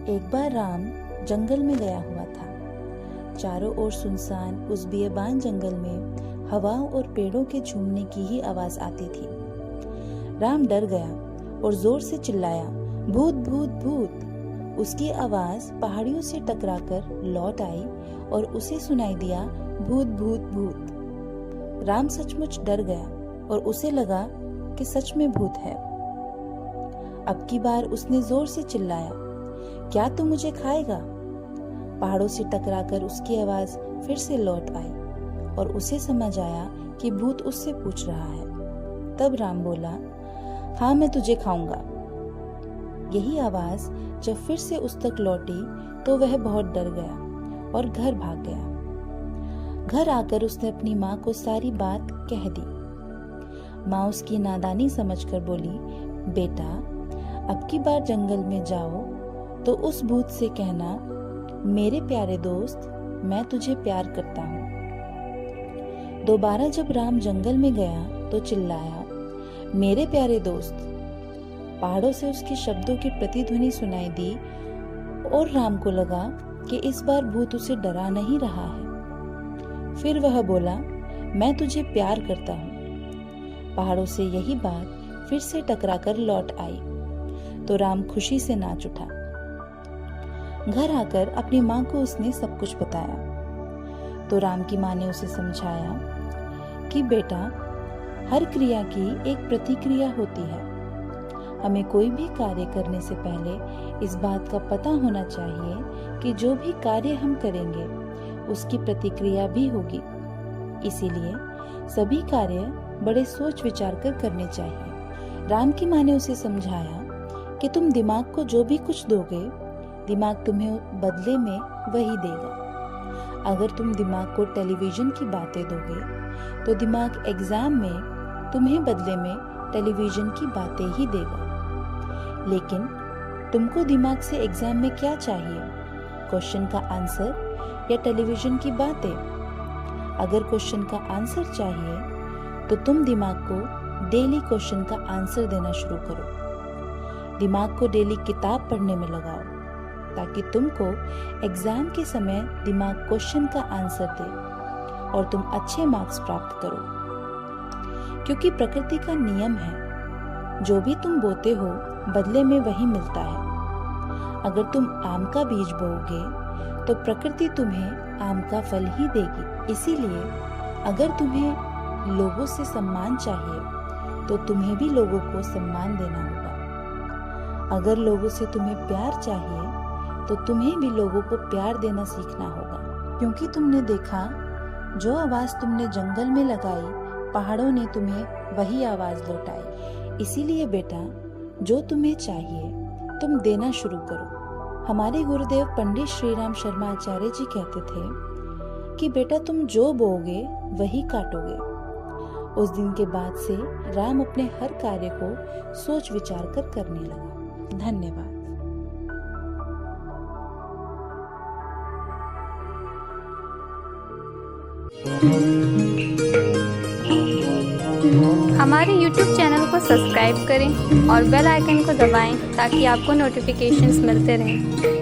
एक बार राम जंगल में गया हुआ था। चारों ओर सुनसान उस बेबान जंगल में हवाओं और पेड़ों के झूमने की ही आवाज आती थी। राम डर गया और जोर से चिल्लाया, भूत भूत भूत। उसकी आवाज पहाड़ियों से टकराकर लौट आई और उसे सुनाई दिया, भूत भूत भूत। राम सचमुच डर गया और उसे लगा कि सच में भूत है। अब की बार उसने जोर से चिल्लाया, क्या तू मुझे खाएगा? पहाड़ों से टकराकर उसकी आवाज फिर से लौट आई और उसे समझ आया कि भूत उससे पूछ रहा है। तब राम बोला, हाँ मैं तुझे खाऊंगा। यही आवाज जब फिर से उस तक लौटी तो वह बहुत डर गया और घर भाग गया। घर आकर उसने अपनी माँ को सारी बात कह दी। माँ उसकी नादानी समझकर बोली, बेटा अब की बार जंगल में जाओ तो उस भूत से कहना, मेरे प्यारे दोस्त मैं तुझे प्यार करता हूँ। दोबारा जब राम जंगल में गया तो चिल्लाया, मेरे प्यारे दोस्त। पहाड़ों से उसके शब्दों की प्रतिध्वनि सुनाई दी और राम को लगा कि इस बार भूत उसे डरा नहीं रहा है। फिर वह बोला, मैं तुझे प्यार करता हूँ। पहाड़ों से यही बात फिर से टकराकर लौट आई तो राम खुशी से नाच उठा। घर आकर अपनी माँ को उसने सब कुछ बताया तो राम की माँ ने उसे समझाया कि बेटा हर क्रिया की एक प्रतिक्रिया होती है। हमें कोई भी कार्य करने से पहले इस बात का पता होना चाहिए कि जो भी कार्य हम करेंगे उसकी प्रतिक्रिया भी होगी। इसीलिए सभी कार्य बड़े सोच विचार कर करने चाहिए। राम की माँ ने उसे समझाया कि तुम दिमाग को जो भी कुछ दोगे दिमाग तुम्हें बदले में वही देगा। अगर तुम दिमाग को टेलीविजन की बातें दोगे तो दिमाग एग्जाम में तुम्हें बदले में टेलीविजन की बातें ही देगा। लेकिन तुमको दिमाग से एग्जाम में क्या चाहिए? क्वेश्चन का आंसर या टेलीविजन की बातें? अगर क्वेश्चन का आंसर चाहिए तो तुम दिमाग को डेली क्वेश्चन का आंसर देना शुरू करो। दिमाग को डेली किताब पढ़ने में लगाओ ताकि तुमको एग्जाम के समय दिमाग क्वेश्चन का आंसर दे और तुम अच्छे मार्क्स प्राप्त करो। क्योंकि प्रकृति का नियम है, जो भी तुम बोते हो बदले में वही मिलता है। अगर तुम आम का बीज बोओगे तो प्रकृति तुम्हें आम का फल ही देगी। इसीलिए अगर तुम्हें लोगों से सम्मान चाहिए तो तुम्हें भी लोगों को सम्मान देना होगा। अगर लोगों से तुम्हें प्यार चाहिए तो तुम्हें भी लोगों को प्यार देना सीखना होगा। क्योंकि तुमने देखा, जो आवाज तुमने जंगल में लगाई पहाड़ों ने तुम्हें वही आवाज लौटाई। इसीलिए बेटा जो तुम्हें चाहिए तुम देना शुरू करो। हमारे गुरुदेव पंडित श्री राम शर्मा आचार्य जी कहते थे कि बेटा तुम जो बोओगे वही काटोगे। उस दिन के बाद से राम अपने हर कार्य को सोच विचार कर करने लगा। धन्यवाद। हमारे YouTube चैनल को सब्सक्राइब करें और बेल आइकन को दबाएं ताकि आपको नोटिफिकेशंस मिलते रहें।